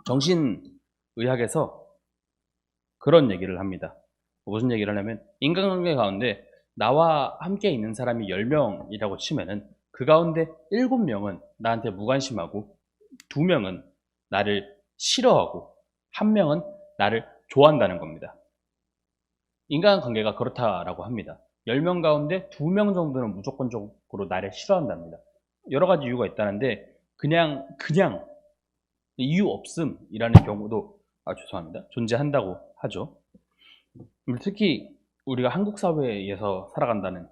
정신의학에서 그런 얘기를 합니다. 무슨 얘기를 하냐면 인간관계 가운데 나와 함께 있는 사람이 10명이라고 치면은 그 가운데 7명은 나한테 무관심하고 2명은 나를 싫어하고 1명은 나를 좋아한다는 겁니다. 인간관계가 그렇다라고 합니다. 10명 가운데 2명 정도는 무조건적으로 나를 싫어한답니다. 여러 가지 이유가 있다는데 그냥 이유 없음이라는 경우도 죄송합니다. 존재한다고 하죠. 특히 우리가 한국 사회에서 살아간다는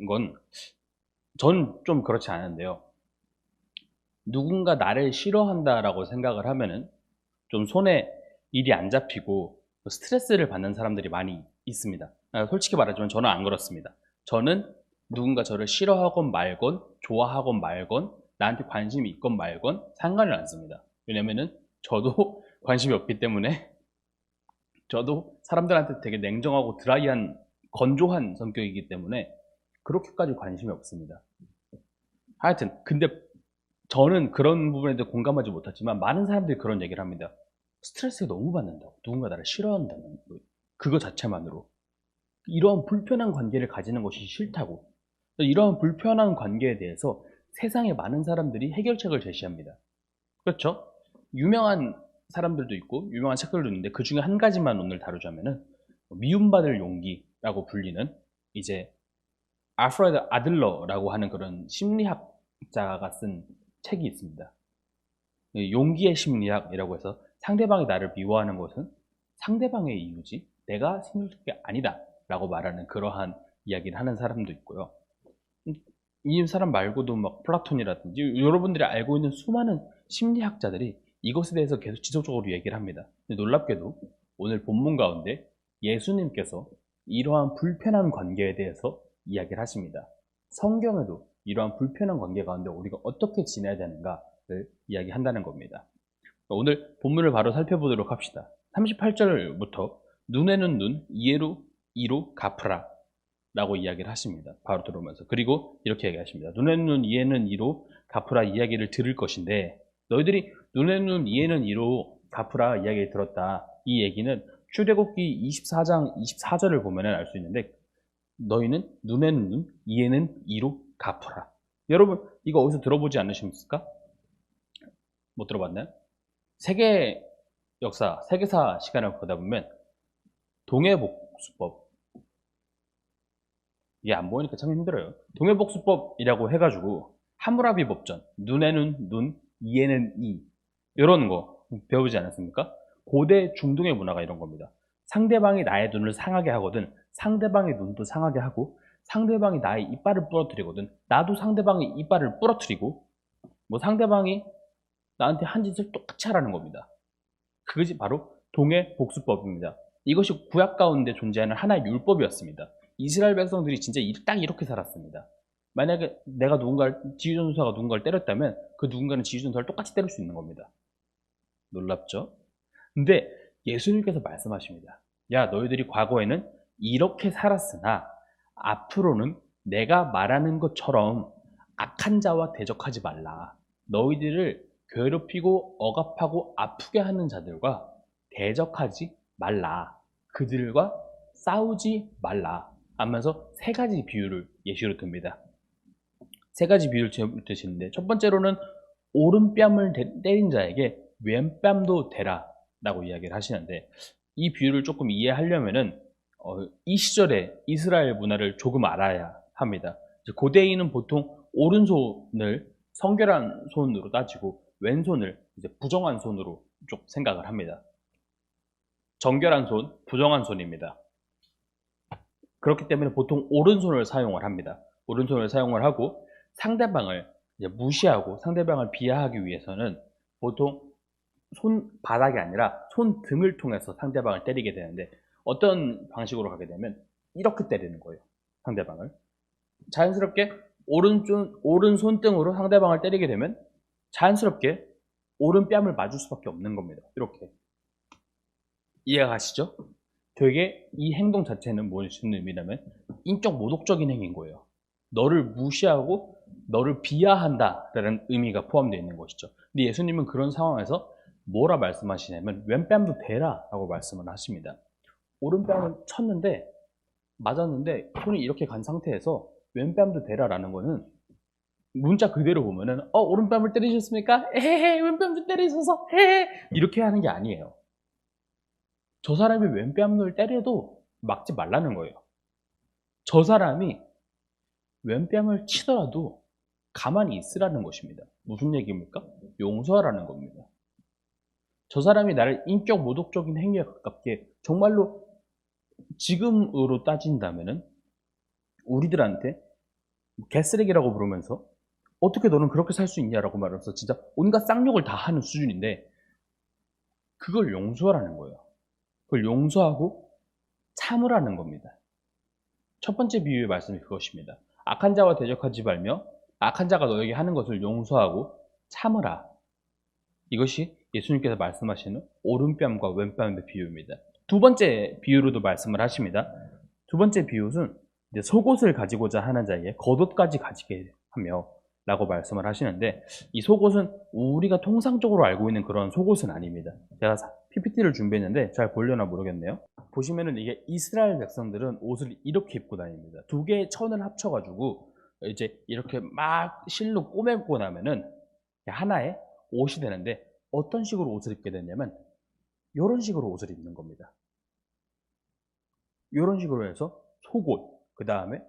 건 전 좀 그렇지 않은데요. 누군가 나를 싫어한다라고 생각을 하면은 좀 손에 일이 안 잡히고 스트레스를 받는 사람들이 많이 있습니다. 솔직히 말하자면 저는 안 그렇습니다. 저는 누군가 저를 싫어하건 말건 좋아하건 말건 나한테 관심이 있건 말건 상관을 안 씁니다. 왜냐면은 저도 관심이 없기 때문에 저도 사람들한테 되게 냉정하고 드라이한 건조한 성격이기 때문에 그렇게까지 관심이 없습니다. 하여튼 근데 저는 그런 부분에 대해 공감하지 못하지만 많은 사람들이 그런 얘기를 합니다. 스트레스가 너무 받는다고. 누군가 나를 싫어한다는 그거 자체만으로. 이러한 불편한 관계를 가지는 것이 싫다고. 이러한 불편한 관계에 대해서 세상에 많은 사람들이 해결책을 제시합니다. 그렇죠? 유명한 사람들도 있고 유명한 책들도 있는데 그 중에 한 가지만 오늘 다루자면은 미움받을 용기라고 불리는 이제 알프레드 아들러라고 하는 그런 심리학자가 쓴 책이 있습니다. 용기의 심리학이라고 해서 상대방이 나를 미워하는 것은 상대방의 이유지 내가 생각할 게 아니다 라고 말하는 그러한 이야기를 하는 사람도 있고요. 이 사람 말고도 막 플라톤이라든지 여러분들이 알고 있는 수많은 심리학자들이 이것에 대해서 계속 지속적으로 얘기를 합니다. 근데 놀랍게도 오늘 본문 가운데 예수님께서 이러한 불편한 관계에 대해서 이야기를 하십니다. 성경에도 이러한 불편한 관계 가운데 우리가 어떻게 지내야 되는가를 이야기한다는 겁니다. 오늘 본문을 바로 살펴보도록 합시다. 38절부터 눈에는 눈, 이에로 이로 갚으라 라고 이야기를 하십니다. 바로 들어오면서. 그리고 이렇게 얘기하십니다. 눈에는 눈, 이에는 이로 갚으라 이야기를 들을 것인데 너희들이 눈에는 눈, 이에는 이로 갚으라 이야기를 들었다. 이 얘기는 출애굽기 24장 24절을 보면 알 수 있는데 너희는 눈에는 눈, 이에는 이로 갚으라. 여러분 이거 어디서 들어보지 않으셨습니까? 못 들어봤나요? 세계 역사, 세계사 시간을 보다 보면 동해복수법 이게 안 보이니까 참 힘들어요. 동해복수법이라고 해가지고 하무라비 법전, 눈에는 눈, 이에는 이 이런 거 배우지 않았습니까? 고대 중동의 문화가 이런 겁니다. 상대방이 나의 눈을 상하게 하거든 상대방의 눈도 상하게 하고 상대방이 나의 이빨을 부러뜨리거든 나도 상대방의 이빨을 부러뜨리고 뭐 상대방이 나한테 한 짓을 똑같이 하라는 겁니다. 그것이 바로 동해복수법입니다. 이것이 구약 가운데 존재하는 하나의 율법이었습니다. 이스라엘 백성들이 진짜 딱 이렇게 살았습니다. 만약에 내가 지휘전사가 누군가를 때렸다면 그 누군가는 지휘전사를 똑같이 때릴 수 있는 겁니다. 놀랍죠? 근데 예수님께서 말씀하십니다. 야, 너희들이 과거에는 이렇게 살았으나 앞으로는 내가 말하는 것처럼 악한 자와 대적하지 말라. 너희들을 괴롭히고 억압하고 아프게 하는 자들과 대적하지 말라. 그들과 싸우지 말라. 하면서 세 가지 비유를 예시로 듭니다. 세 가지 비유를 드시는데 첫 번째로는 오른뺨을 때린 자에게 왼뺨도 대라 라고 이야기를 하시는데 이 비유를 조금 이해하려면은 이 시절에 이스라엘 문화를 조금 알아야 합니다. 고대인은 보통 오른손을 성결한 손으로 따지고 왼손을 이제 부정한 손으로 쭉 생각을 합니다. 정결한 손, 부정한 손입니다. 그렇기 때문에 보통 오른손을 사용을 합니다. 오른손을 사용을 하고 상대방을 이제 무시하고 상대방을 비하하기 위해서는 보통 손바닥이 아니라 손등을 통해서 상대방을 때리게 되는데 어떤 방식으로 가게 되면 이렇게 때리는 거예요. 상대방을. 자연스럽게 오른 손등으로 상대방을 때리게 되면 자연스럽게 오른뺨을 맞을 수밖에 없는 겁니다. 이렇게. 이해가 가시죠? 되게 이 행동 자체는 무슨 의미냐면 인격 모독적인 행위인 거예요. 너를 무시하고 너를 비하한다라는 의미가 포함되어 있는 것이죠. 근데 예수님은 그런 상황에서 뭐라 말씀하시냐면 왼뺨도 대라 라고 말씀을 하십니다. 오른뺨을 쳤는데 맞았는데 손이 이렇게 간 상태에서 왼뺨도 대라라는 거는 문자 그대로 보면은 오른뺨을 때리셨습니까? 에헤헤 왼뺨도 때리셔서 헤헤 이렇게 하는 게 아니에요. 저 사람이 왼뺨을 때려도 막지 말라는 거예요. 저 사람이 왼뺨을 치더라도 가만히 있으라는 것입니다. 무슨 얘기입니까? 용서하라는 겁니다. 저 사람이 나를 인격 모독적인 행위에 가깝게 정말로 지금으로 따진다면은 우리들한테 개쓰레기라고 부르면서 어떻게 너는 그렇게 살 수 있냐라고 말하면서 진짜 온갖 쌍욕을 다 하는 수준인데 그걸 용서하라는 거예요. 그걸 용서하고 참으라는 겁니다. 첫 번째 비유의 말씀이 그것입니다. 악한 자와 대적하지 말며 악한 자가 너에게 하는 것을 용서하고 참으라. 이것이 예수님께서 말씀하시는 오른뺨과 왼뺨의 비유입니다. 두 번째 비유로도 말씀을 하십니다. 두 번째 비유는 이제 속옷을 가지고자 하는 자에게 겉옷까지 가지게 하며 라고 말씀을 하시는데 이 속옷은 우리가 통상적으로 알고 있는 그런 속옷은 아닙니다. 제가 PPT를 준비했는데 잘 보려나 모르겠네요. 보시면은 이게 이스라엘 백성들은 옷을 이렇게 입고 다닙니다. 두 개의 천을 합쳐가지고 이제 이렇게 막 실로 꼬매고 나면은 하나의 옷이 되는데 어떤 식으로 옷을 입게 되냐면 이런 식으로 옷을 입는 겁니다. 이런 식으로 해서 속옷, 그 다음에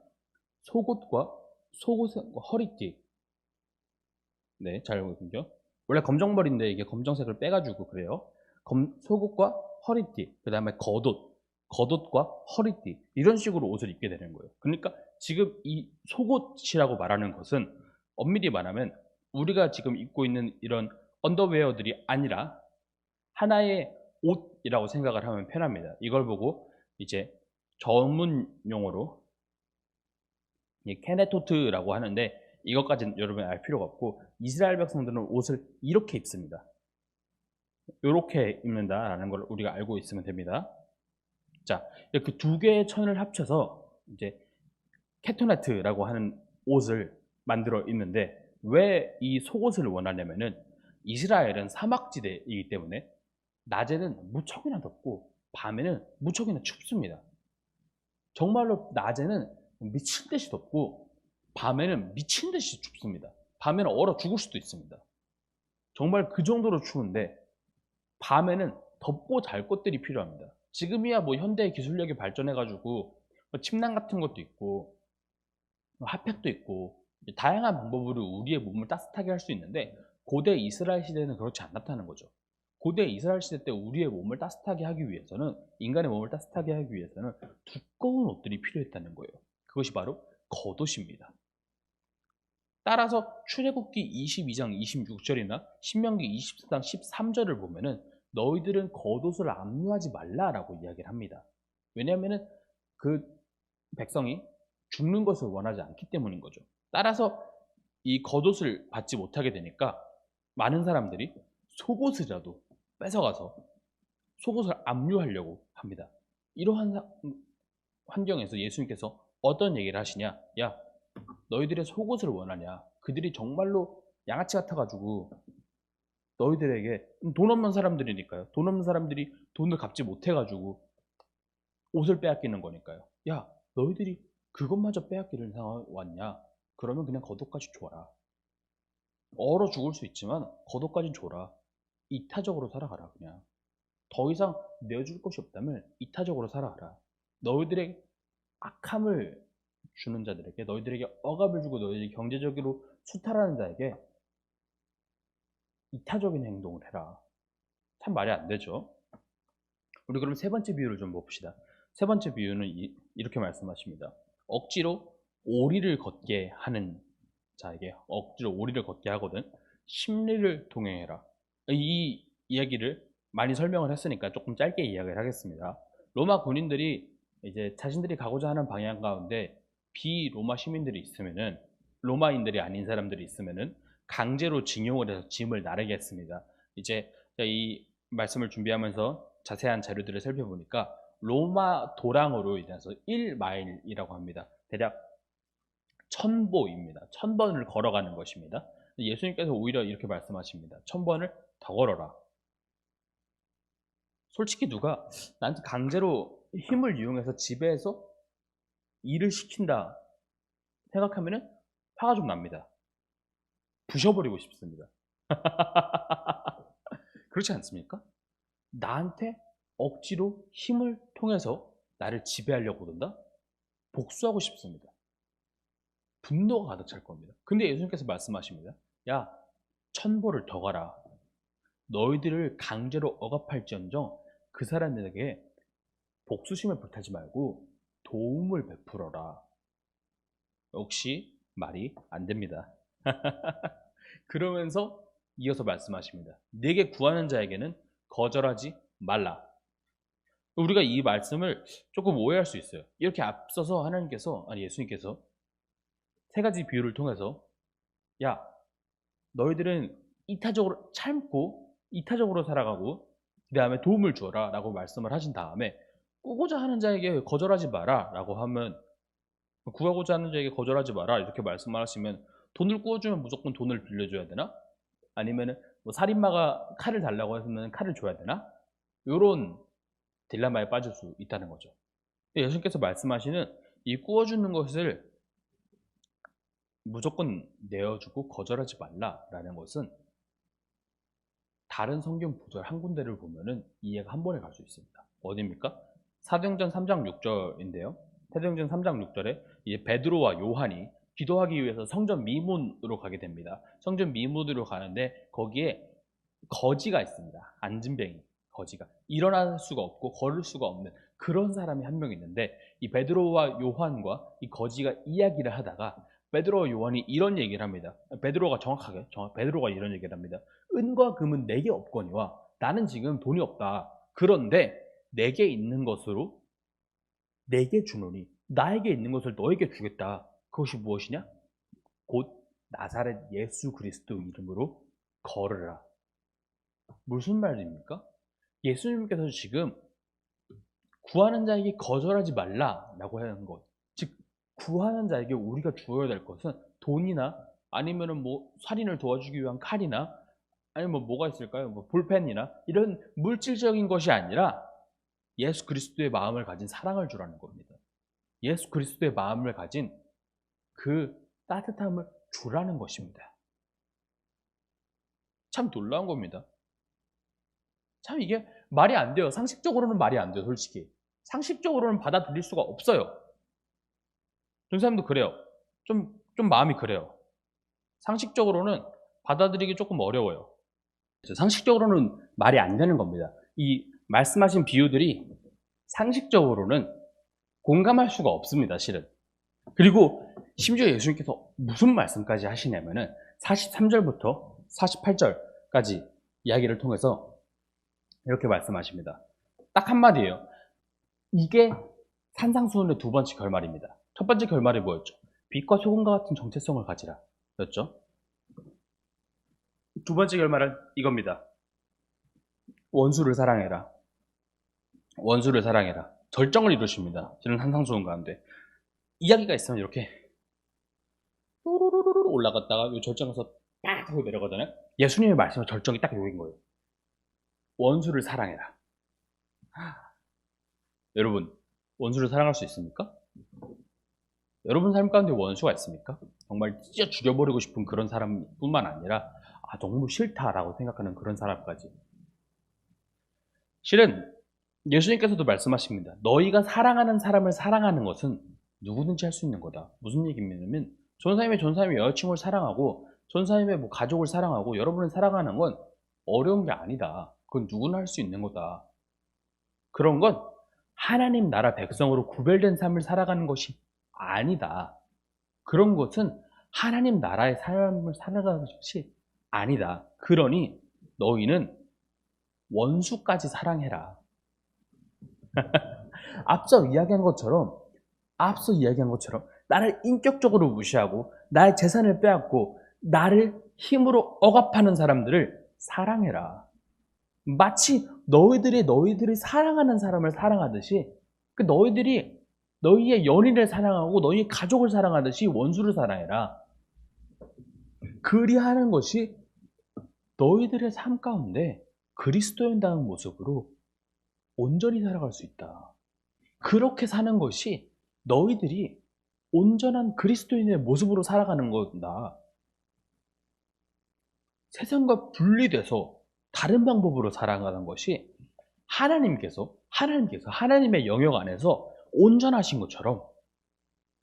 속옷과 속옷의 허리띠. 네, 잘 보이군요. 원래 검정머리인데 이게 검정색을 빼가지고 그래요. 속옷과 허리띠, 그 다음에 겉옷, 겉옷과 허리띠 이런 식으로 옷을 입게 되는 거예요. 그러니까 지금 이 속옷이라고 말하는 것은 엄밀히 말하면 우리가 지금 입고 있는 이런 언더웨어들이 아니라 하나의 옷이라고 생각을 하면 편합니다. 이걸 보고 이제 전문 용어로 케네토트라고 하는데 이것까지는 여러분이 알 필요가 없고 이스라엘 백성들은 옷을 이렇게 입습니다. 이렇게 입는다라는 걸 우리가 알고 있으면 됩니다. 자, 이렇게 두 개의 천을 합쳐서 이제 케토네트라고 하는 옷을 만들어 입는데 왜 이 속옷을 원하냐면은 이스라엘은 사막지대이기 때문에 낮에는 무척이나 덥고 밤에는 무척이나 춥습니다. 정말로 낮에는 미친 듯이 덥고 밤에는 미친 듯이 춥습니다. 밤에는 얼어 죽을 수도 있습니다. 정말 그 정도로 추운데 밤에는 덥고 잘 것들이 필요합니다. 지금이야 뭐 현대 기술력이 발전해가지고 침낭 같은 것도 있고 핫팩도 있고 다양한 방법으로 우리의 몸을 따뜻하게 할 수 있는데 고대 이스라엘 시대는 그렇지 않았다는 거죠. 고대 이스라엘 시대 때 우리의 몸을 따뜻하게 하기 위해서는 인간의 몸을 따뜻하게 하기 위해서는 두꺼운 옷들이 필요했다는 거예요. 그것이 바로 겉옷입니다. 따라서 출애굽기 22장 26절이나 신명기 24장 13절을 보면은 너희들은 겉옷을 압류하지 말라라고 이야기를 합니다. 왜냐하면 그 백성이 죽는 것을 원하지 않기 때문인 거죠. 따라서 이 겉옷을 받지 못하게 되니까 많은 사람들이 속옷이라도 뺏어가서 속옷을 압류하려고 합니다. 이러한 환경에서 예수님께서 어떤 얘기를 하시냐? 야, 너희들의 속옷을 원하냐? 그들이 정말로 양아치 같아가지고 너희들에게 돈 없는 사람들이니까요. 돈 없는 사람들이 돈을 갚지 못해가지고 옷을 빼앗기는 거니까요. 야, 너희들이 그것마저 빼앗기는 상황 왔냐? 그러면 그냥 겉옷까지 줘라. 얼어 죽을 수 있지만 겉옷까지 줘라. 이타적으로 살아가라 그냥. 더 이상 내어줄 것이 없다면 이타적으로 살아가라. 너희들의 악함을 주는 자들에게, 너희들에게 억압을 주고 너희들이 경제적으로 수탈하는 자에게 이타적인 행동을 해라. 참 말이 안 되죠. 우리 그럼 세 번째 비유를 좀 봅시다. 세 번째 비유는 이렇게 말씀하십니다. 억지로 오리를 걷게 하는 자에게 억지로 오리를 걷게 하거든 심리를 동행해라. 이 이야기를 많이 설명을 했으니까 조금 짧게 이야기를 하겠습니다. 로마 군인들이 이제 자신들이 가고자 하는 방향 가운데 비로마 시민들이 있으면은 로마인들이 아닌 사람들이 있으면은 강제로 징용을 해서 짐을 나르게 했습니다. 이제 이 말씀을 준비하면서 자세한 자료들을 살펴보니까 로마 도랑으로 인해서 1마일이라고 합니다. 대략 1000보입니다. 1000번을 걸어가는 것입니다. 예수님께서 오히려 이렇게 말씀하십니다. 1000번을 더 걸어라. 솔직히 누가 나한테 강제로 힘을 이용해서 지배해서 일을 시킨다 생각하면은 화가 좀 납니다. 부셔버리고 싶습니다. 그렇지 않습니까? 나한테 억지로 힘을 통해서 나를 지배하려고 그런다? 복수하고 싶습니다. 분노가 가득 찰 겁니다. 근데 예수님께서 말씀하십니다. 야, 천보를 더 가라. 너희들을 강제로 억압할지언정 그 사람들에게 복수심을 불타지 말고 도움을 베풀어라. 역시 말이 안 됩니다. 그러면서 이어서 말씀하십니다. 내게 구하는 자에게는 거절하지 말라. 우리가 이 말씀을 조금 오해할 수 있어요. 이렇게 앞서서 하나님께서, 아니 예수님께서 세 가지 비유를 통해서 야, 너희들은 이타적으로 참고 이타적으로 살아가고 그 다음에 도움을 주어라 라고 말씀을 하신 다음에 꾸고자 하는 자에게 거절하지 마라 라고 하면, 구하고자 하는 자에게 거절하지 마라 이렇게 말씀을 하시면 돈을 꾸어주면 무조건 돈을 빌려줘야 되나? 아니면 뭐 살인마가 칼을 달라고 했으면 칼을 줘야 되나? 이런 딜레마에 빠질 수 있다는 거죠. 예수님께서 말씀하시는 이 꾸어주는 것을 무조건 내어주고 거절하지 말라라는 것은 다른 성경 구절 한 군데를 보면은 이해가 한 번에 갈 수 있습니다. 어디입니까? 사도행전 3장 6절인데요. 사도행전 3장 6절에 이제 베드로와 요한이 기도하기 위해서 성전 미문으로 가게 됩니다. 성전 미문으로 가는데 거기에 거지가 있습니다. 앉은뱅이 거지가 일어날 수가 없고 걸을 수가 없는 그런 사람이 한 명 있는데 이 베드로와 요한과 이 거지가 이야기를 하다가 베드로와 요한이 이런 얘기를 합니다. 베드로가 베드로가 이런 얘기를 합니다. 은과 금은 내게 없거니와 나는 지금 돈이 없다. 그런데 내게 있는 것으로 내게 주노니 나에게 있는 것을 너에게 주겠다. 그것이 무엇이냐? 곧 나사렛 예수 그리스도 이름으로 걸으라. 무슨 말입니까? 예수님께서 지금 구하는 자에게 거절하지 말라라고 하는 것, 즉 구하는 자에게 우리가 주어야 될 것은 돈이나 아니면은 뭐 살인을 도와주기 위한 칼이나 아니면 뭐가 있을까요? 뭐 볼펜이나 이런 물질적인 것이 아니라 예수 그리스도의 마음을 가진 사랑을 주라는 겁니다. 예수 그리스도의 마음을 가진 그 따뜻함을 주라는 것입니다. 참 놀라운 겁니다. 참 이게 말이 안 돼요. 상식적으로는 말이 안 돼요, 솔직히. 상식적으로는 받아들일 수가 없어요. 전사님도 그래요. 좀 마음이 그래요. 상식적으로는 받아들이기 조금 어려워요. 상식적으로는 말이 안 되는 겁니다. 이 말씀하신 비유들이 상식적으로는 공감할 수가 없습니다, 실은. 그리고 심지어 예수님께서 무슨 말씀까지 하시냐면은 43절부터 48절까지 이야기를 통해서 이렇게 말씀하십니다. 딱 한마디예요. 이게 산상수훈의 두 번째 결말입니다. 첫 번째 결말이 뭐였죠? 빛과 소금과 같은 정체성을 가지라 였죠. 두 번째 결말은 이겁니다. 원수를 사랑해라. 원수를 사랑해라. 절정을 이루십니다. 저는 산상수훈 가운데 이야기가 있으면 이렇게 또르르르 올라갔다가 이 절정에서 딱 하고 내려가잖아요. 예수님의 말씀은 절정이 딱 여기인 거예요. 원수를 사랑해라. 여러분, 원수를 사랑할 수 있습니까? 여러분 삶 가운데 원수가 있습니까? 정말 찢어 죽여버리고 싶은 그런 사람뿐만 아니라 너무 싫다라고 생각하는 그런 사람까지. 실은 예수님께서도 말씀하십니다. 너희가 사랑하는 사람을 사랑하는 것은 누구든지 할 수 있는 거다. 무슨 얘기냐면 전사님의 여자친구를 사랑하고 전사님의 뭐 가족을 사랑하고 여러분을 사랑하는 건 어려운 게 아니다. 그건 누구나 할 수 있는 거다. 그런 건 하나님 나라 백성으로 구별된 삶을 살아가는 것이 아니다. 그런 것은 하나님 나라의 삶을 살아가는 것이 아니다. 그러니 너희는 원수까지 사랑해라. 앞서 이야기한 것처럼 나를 인격적으로 무시하고 나의 재산을 빼앗고 나를 힘으로 억압하는 사람들을 사랑해라. 마치 너희들이 사랑하는 사람을 사랑하듯이 너희의 연인을 사랑하고 너희의 가족을 사랑하듯이 원수를 사랑해라. 그리하는 것이 너희들의 삶 가운데 그리스도인다운 모습으로 온전히 살아갈 수 있다. 그렇게 사는 것이 너희들이 온전한 그리스도인의 모습으로 살아가는 거다. 세상과 분리돼서 다른 방법으로 살아가는 것이 하나님의 영역 안에서 온전하신 것처럼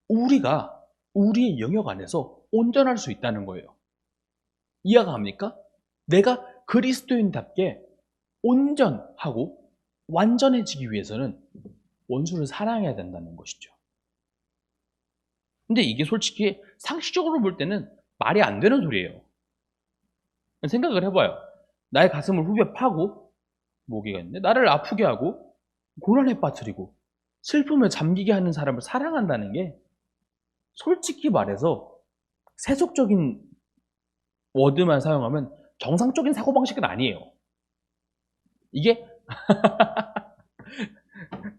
우리가 우리의 영역 안에서 온전할 수 있다는 거예요. 이해가 갑니까? 내가 그리스도인답게 온전하고 완전해지기 위해서는 원수를 사랑해야 된다는 것이죠. 근데 이게 솔직히 상식적으로 볼 때는 말이 안 되는 소리예요. 생각을 해봐요. 나의 가슴을 후벼 파고 모기가 있는데 나를 아프게 하고 고난에 빠뜨리고 슬픔에 잠기게 하는 사람을 사랑한다는 게 솔직히 말해서 세속적인 워드만 사용하면 정상적인 사고방식은 아니에요. 이게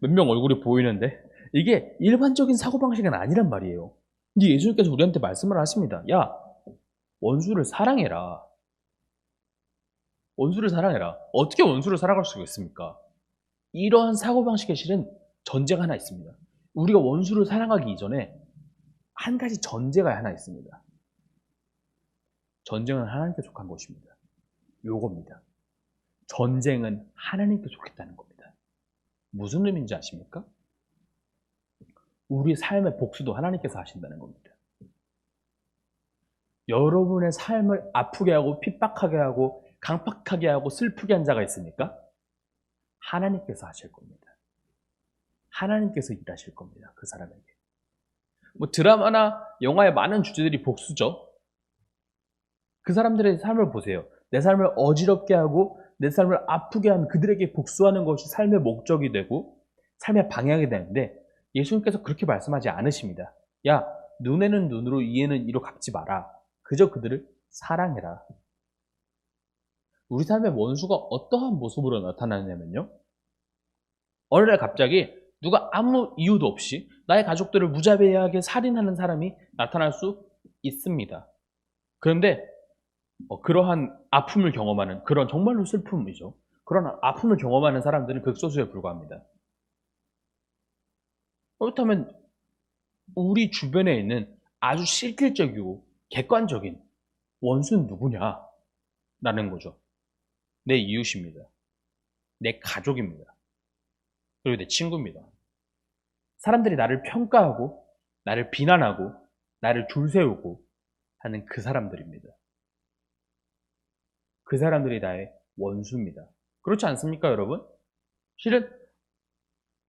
몇 명 얼굴이 보이는데 이게 일반적인 사고방식은 아니란 말이에요. 근데 예수님께서 우리한테 말씀을 하십니다. 야, 원수를 사랑해라. 원수를 사랑해라. 어떻게 원수를 사랑할 수가 있습니까? 이러한 사고방식에 실은 전제가 하나 있습니다. 우리가 원수를 사랑하기 이전에 한 가지 전제가 하나 있습니다. 전쟁은 하나님께 속한 것입니다. 요겁니다. 전쟁은 하나님께 속했다는 겁니다. 무슨 의미인지 아십니까? 우리 삶의 복수도 하나님께서 하신다는 겁니다. 여러분의 삶을 아프게 하고 핍박하게 하고 강팍하게 하고 슬프게 한 자가 있습니까? 하나님께서 하실 겁니다. 하나님께서 일하실 겁니다. 그 사람에게. 뭐 드라마나 영화의 많은 주제들이 복수죠. 그 사람들의 삶을 보세요. 내 삶을 어지럽게 하고 내 삶을 아프게 한 그들에게 복수하는 것이 삶의 목적이 되고 삶의 방향이 되는데 예수님께서 그렇게 말씀하지 않으십니다. 야, 눈에는 눈으로 이에는 이로 갚지 마라. 그저 그들을 사랑해라. 우리 삶의 원수가 어떠한 모습으로 나타나냐면요. 어느 날 갑자기 누가 아무 이유도 없이 나의 가족들을 무자비하게 살인하는 사람이 나타날 수 있습니다. 그런데 그러한 아픔을 경험하는 그런 정말로 슬픔이죠. 그런 아픔을 경험하는 사람들은 극소수에 불과합니다. 그렇다면 우리 주변에 있는 아주 실질적이고 객관적인 원수는 누구냐? 라는 거죠. 내 이웃입니다. 내 가족입니다. 그리고 내 친구입니다. 사람들이 나를 평가하고 나를 비난하고 나를 줄세우고 하는 그 사람들입니다. 그 사람들이 나의 원수입니다. 그렇지 않습니까, 여러분? 실은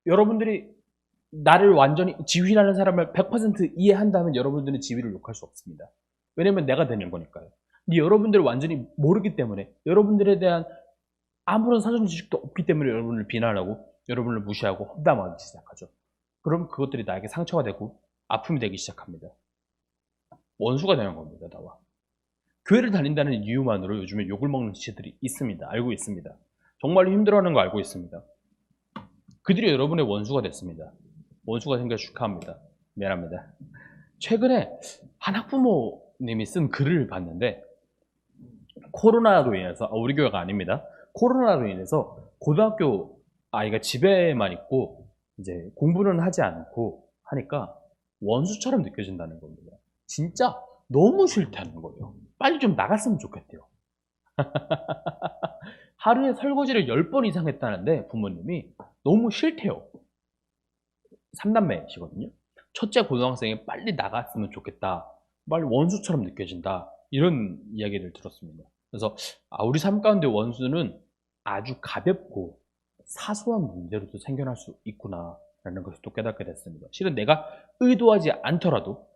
여러분들이 나를 완전히 지휘하는 사람을 100% 이해한다면 여러분들은 지휘를 욕할 수 없습니다. 왜냐면 내가 되는 거니까요. 근데 여러분들을 완전히 모르기 때문에 여러분들에 대한 아무런 사전 지식도 없기 때문에 여러분을 비난하고 여러분을 무시하고 험담하기 시작하죠. 그럼 그것들이 나에게 상처가 되고 아픔이 되기 시작합니다. 원수가 되는 겁니다, 나와. 교회를 다닌다는 이유만으로 요즘에 욕을 먹는 지체들이 있습니다. 알고 있습니다. 정말로 힘들어하는 거 알고 있습니다. 그들이 여러분의 원수가 됐습니다. 원수가 생겨 축하합니다. 미안합니다. 최근에 한 학부모님이 쓴 글을 봤는데 코로나로 인해서 우리 교회가 아닙니다. 코로나로 인해서 고등학교 아이가 집에만 있고 이제 공부는 하지 않고 하니까 원수처럼 느껴진다는 겁니다. 진짜 너무 싫다는 거예요. 빨리 좀 나갔으면 좋겠대요. 하루에 설거지를 10번 이상 했다는데 부모님이 너무 싫대요. 3남매시거든요. 첫째 고등학생이 빨리 나갔으면 좋겠다. 빨리 원수처럼 느껴진다. 이런 이야기를 들었습니다. 그래서 우리 삶 가운데 원수는 아주 가볍고 사소한 문제로도 생겨날 수 있구나 라는 것을 또 깨닫게 됐습니다. 실은 내가 의도하지 않더라도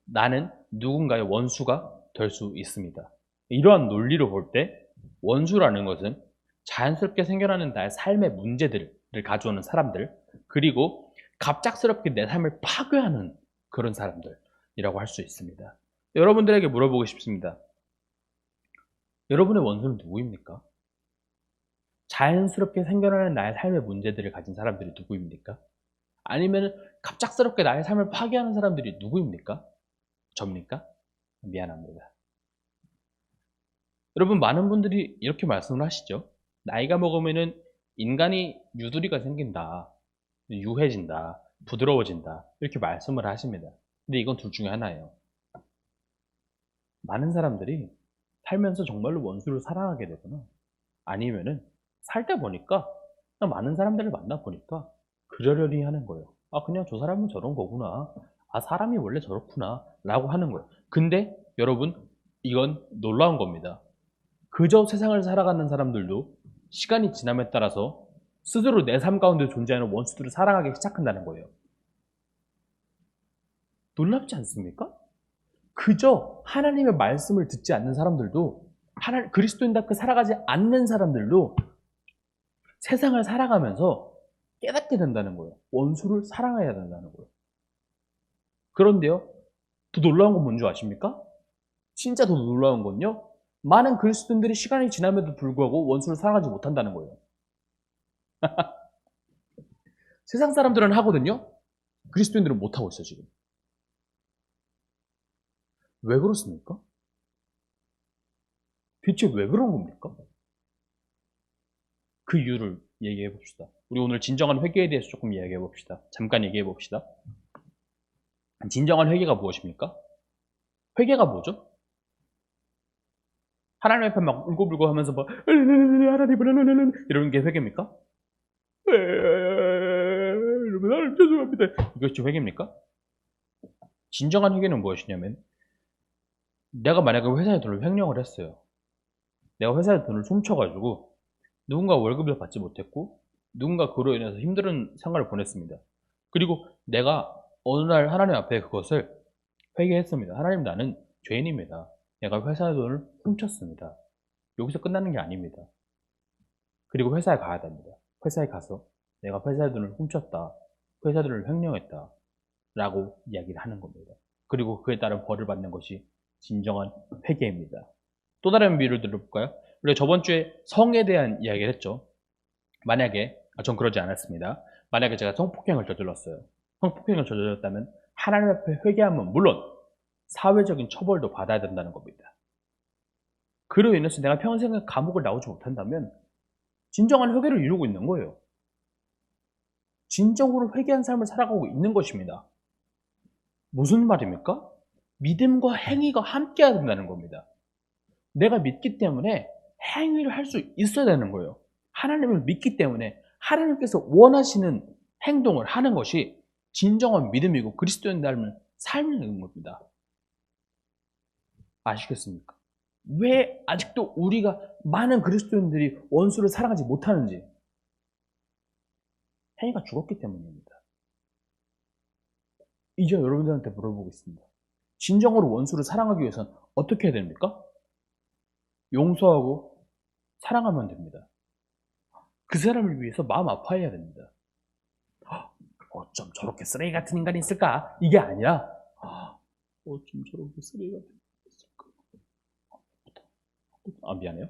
나는 누군가의 원수가 될 수 있습니다. 이러한 논리로 볼 때 원수라는 것은 자연스럽게 생겨나는 나의 삶의 문제들을 가져오는 사람들, 그리고 갑작스럽게 내 삶을 파괴하는 그런 사람들이라고 할 수 있습니다. 여러분들에게 물어보고 싶습니다. 여러분의 원수는 누구입니까? 자연스럽게 생겨나는 나의 삶의 문제들을 가진 사람들이 누구입니까? 아니면 갑작스럽게 나의 삶을 파괴하는 사람들이 누구입니까? 접니까? 미안합니다. 여러분, 많은 분들이 이렇게 말씀을 하시죠. 나이가 먹으면은 인간이 유두리가 생긴다, 유해진다, 부드러워진다 이렇게 말씀을 하십니다. 근데 이건 둘 중에 하나예요. 많은 사람들이 살면서 정말로 원수를 사랑하게 되거나 아니면은 살 때 보니까 그냥 많은 사람들을 만나 보니까 그러려니 하는 거예요. 아, 그냥 저 사람은 저런 거구나. 아, 사람이 원래 저렇구나 라고 하는 거예요. 근데 여러분, 이건 놀라운 겁니다. 그저 세상을 살아가는 사람들도 시간이 지남에 따라서 스스로 내 삶 가운데 존재하는 원수들을 사랑하기 시작한다는 거예요. 놀랍지 않습니까? 그저 하나님의 말씀을 듣지 않는 사람들도, 그리스도인답게 살아가지 않는 사람들도 세상을 살아가면서 깨닫게 된다는 거예요. 원수를 사랑해야 된다는 거예요. 그런데요, 더 놀라운 건 뭔지 아십니까? 진짜 더 놀라운 건요, 많은 그리스도인들이 시간이 지남에도 불구하고 원수를 사랑하지 못한다는 거예요. 세상 사람들은 하거든요. 그리스도인들은 못하고 있어요, 지금. 왜 그렇습니까? 대체 왜 그런 겁니까? 그 이유를 얘기해 봅시다. 우리 오늘 진정한 회개에 대해서 조금 이야기해 봅시다. 잠깐 얘기해 봅시다. 진정한 회개가 무엇입니까? 회개가 뭐죠? 하나님 앞에 막 울고불고 하면서 막 하나님 이러는 게 회개입니까? 여러분, 하나님 죄송합니다. 이것이 회개입니까? 진정한 회개는 무엇이냐면, 내가 만약에 회사에 돈을 횡령을 했어요. 내가 회사에 돈을 훔쳐가지고 누군가 월급을 받지 못했고 누군가 그로 인해서 힘든 생활을 보냈습니다. 그리고 내가 어느 날 하나님 앞에 그것을 회개했습니다. 하나님, 나는 죄인입니다. 내가 회사의 돈을 훔쳤습니다. 여기서 끝나는 게 아닙니다. 그리고 회사에 가야 됩니다. 회사에 가서 내가 회사의 돈을 훔쳤다, 회사 돈을 횡령했다 라고 이야기를 하는 겁니다. 그리고 그에 따른 벌을 받는 것이 진정한 회개입니다. 또 다른 비유를 들어볼까요? 우리가 저번 주에 성에 대한 이야기를 했죠. 만약에, 전 그러지 않았습니다. 만약에 제가 성폭행을 저질렀어요. 성폭행을 저질렀다면 하나님 앞에 회개하면 물론 사회적인 처벌도 받아야 된다는 겁니다. 그로 인해서 내가 평생 감옥을 나오지 못한다면 진정한 회개를 이루고 있는 거예요. 진정으로 회개한 삶을 살아가고 있는 것입니다. 무슨 말입니까? 믿음과 행위가 함께해야 된다는 겁니다. 내가 믿기 때문에 행위를 할 수 있어야 되는 거예요. 하나님을 믿기 때문에 하나님께서 원하시는 행동을 하는 것이 진정한 믿음이고 그리스도인 닮은 삶인 겁니다. 아시겠습니까? 왜 아직도 우리가 많은 그리스도인들이 원수를 사랑하지 못하는지, 행위가 죽었기 때문입니다. 이제 여러분들한테 물어보겠습니다. 진정으로 원수를 사랑하기 위해서는 어떻게 해야 됩니까? 용서하고 사랑하면 됩니다. 그 사람을 위해서 마음 아파해야 됩니다. 어쩜 저렇게 쓰레기 같은 인간이 있을까? 이게 아니라 어쩜 저렇게 쓰레기 같은 인간이 있을까? 미안해요.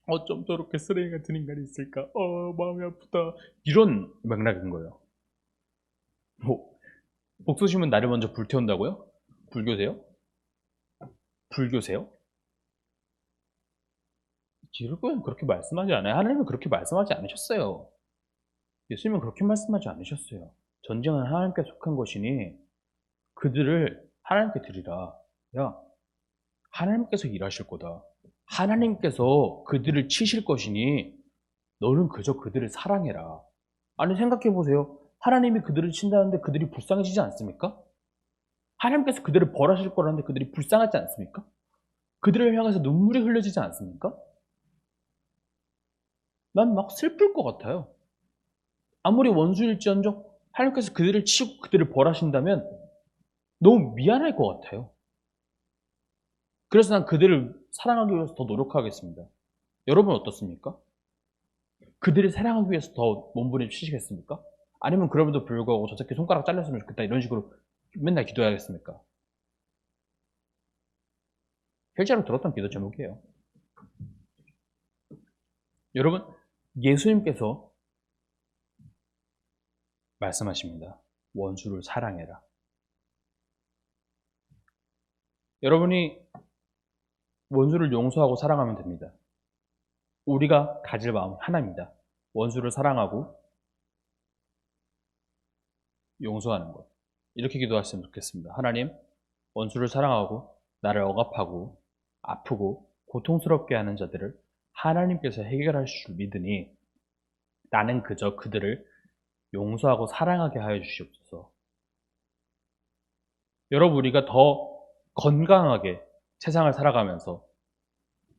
어쩜 저렇게 쓰레기 같은 인간이 있을까? 마음이 아프다. 이런 맥락인 거예요. 복수심은 나를 먼저 불태운다고요? 불교세요? 불교세요? 기독교는 그렇게 말씀하지 않아요. 하나님은 그렇게 말씀하지 않으셨어요. 예수님은 그렇게 말씀하지 않으셨어요. 전쟁은 하나님께 속한 것이니 그들을 하나님께 드리라. 야, 하나님께서 일하실 거다. 하나님께서 그들을 치실 것이니 너는 그저 그들을 사랑해라. 아니, 생각해 보세요. 하나님이 그들을 친다는데 그들이 불쌍해지지 않습니까? 하나님께서 그들을 벌하실 거라는데 그들이 불쌍하지 않습니까? 그들을 향해서 눈물이 흘려지지 않습니까? 난 막 슬플 것 같아요. 아무리 원수일지언정 하나님께서 그들을 치고 그들을 벌하신다면 너무 미안할 것 같아요. 그래서 난 그들을 사랑하기 위해서 더 노력하겠습니다. 여러분 어떻습니까? 그들을 사랑하기 위해서 더 몸부림치시겠습니까? 아니면 그럼에도 불구하고 저 새끼 손가락 잘렸으면 좋겠다 이런 식으로 맨날 기도해야겠습니까? 실제로 들었던 기도 제목이에요. 여러분, 예수님께서 말씀하십니다. 원수를 사랑해라. 여러분이 원수를 용서하고 사랑하면 됩니다. 우리가 가질 마음 하나입니다. 원수를 사랑하고 용서하는 것. 이렇게 기도하시면 좋겠습니다. 하나님, 원수를 사랑하고 나를 억압하고 아프고 고통스럽게 하는 자들을 하나님께서 해결하실 줄 믿으니 나는 그저 그들을 용서하고 사랑하게 하여 주시옵소서. 여러분, 우리가 더 건강하게 세상을 살아가면서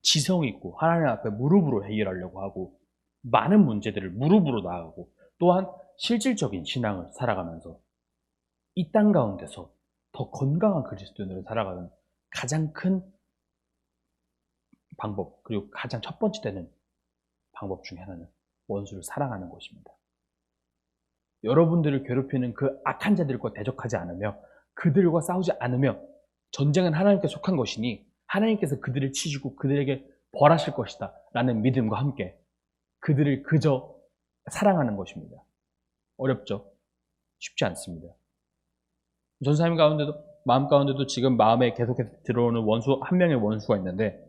지성 있고 하나님 앞에 무릎으로 해결하려고 하고 많은 문제들을 무릎으로 나아가고 또한 실질적인 신앙을 살아가면서 이 땅 가운데서 더 건강한 그리스도인으로 살아가는 가장 큰 방법, 그리고 가장 첫 번째 되는 방법 중에 하나는 원수를 사랑하는 것입니다. 여러분들을 괴롭히는 그 악한 자들과 대적하지 않으며 그들과 싸우지 않으며 전쟁은 하나님께 속한 것이니 하나님께서 그들을 치시고 그들에게 벌하실 것이다 라는 믿음과 함께 그들을 그저 사랑하는 것입니다. 어렵죠? 쉽지 않습니다. 전사님 가운데도 마음 가운데도 지금 마음에 계속해서 들어오는 원수 한 명의 원수가 있는데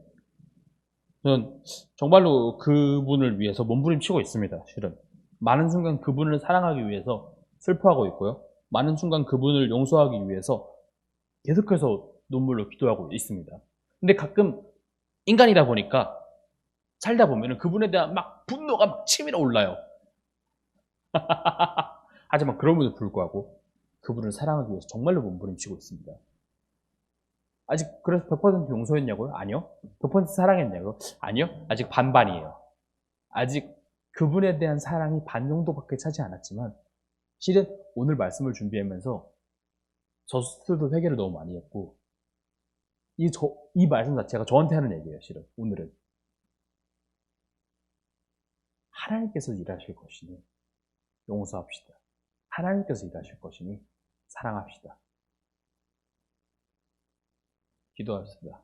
저는 정말로 그분을 위해서 몸부림치고 있습니다. 실은 많은 순간 그분을 사랑하기 위해서 슬퍼하고 있고요. 많은 순간 그분을 용서하기 위해서 계속해서 눈물로 기도하고 있습니다. 근데 가끔 인간이다 보니까 살다 보면 그분에 대한 막 분노가 막 치밀어 올라요. 하지만 그럼에도 불구하고 그분을 사랑하기 위해서 정말로 몸부림치고 있습니다. 아직 그래서 100% 용서했냐고요? 아니요. 100% 사랑했냐고요? 아니요. 아직 반반이에요. 아직 그분에 대한 사랑이 반 정도밖에 차지 않았지만 실은 오늘 말씀을 준비하면서 저 스스로도 회개를 너무 많이 했고 이 말씀 자체가 저한테 하는 얘기예요. 실은 오늘은 하나님께서 일하실 것이니 용서합시다. 하나님께서 일하실 것이니 사랑합시다. 기도하겠습니다.